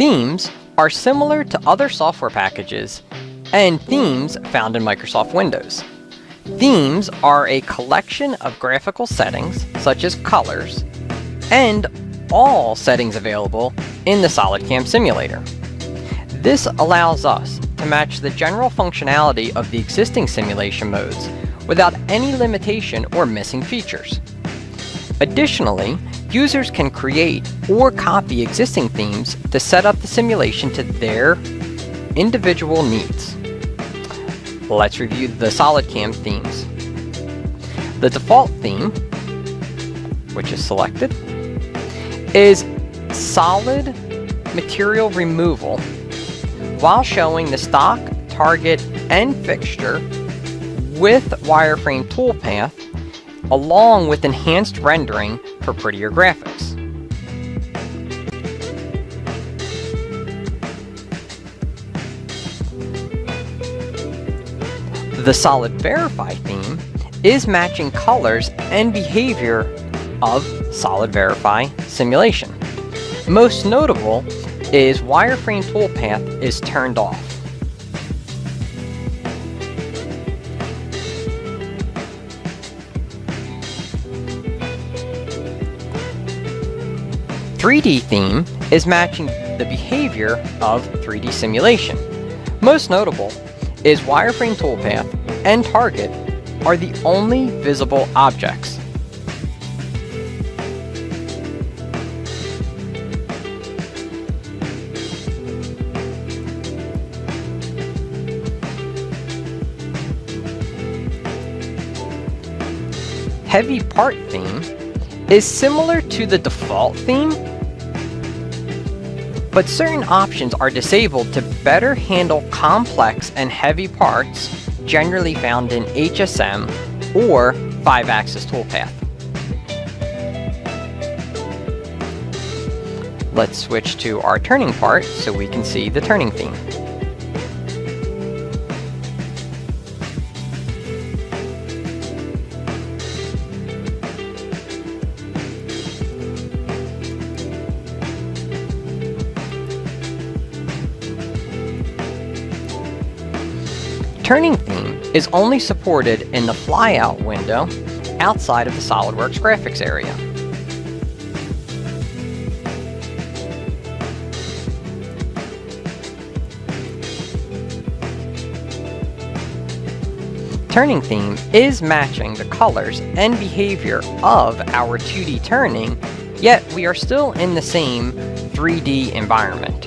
Themes are similar to other software packages and themes found in Microsoft Windows. Themes are a collection of graphical settings, such as colors, and all settings available in the SolidCAM Simulator. This allows us to match the general functionality of the existing simulation modes without any limitation or missing features. Additionally, users can create or copy existing themes to set up the simulation to their individual needs. Let's review the SolidCAM themes. The default theme, which is selected, is solid material removal while showing the stock, target, and fixture with wireframe toolpath along with enhanced rendering for prettier graphics. The Solid Verify theme is matching colors and behavior of Solid Verify simulation. Most notable is wireframe toolpath is turned off. The 3D theme is matching the behavior of 3D simulation. Most notable is wireframe toolpath and target are the only visible objects. Heavy part theme is similar to the default theme, but certain options are disabled to better handle complex and heavy parts generally found in HSM or 5-axis toolpath. Let's switch to our turning part so we can see the turning theme. Turning theme is only supported in the flyout window outside of the SolidWorks graphics area. Turning theme is matching the colors and behavior of our 2D turning, yet we are still in the same 3D environment.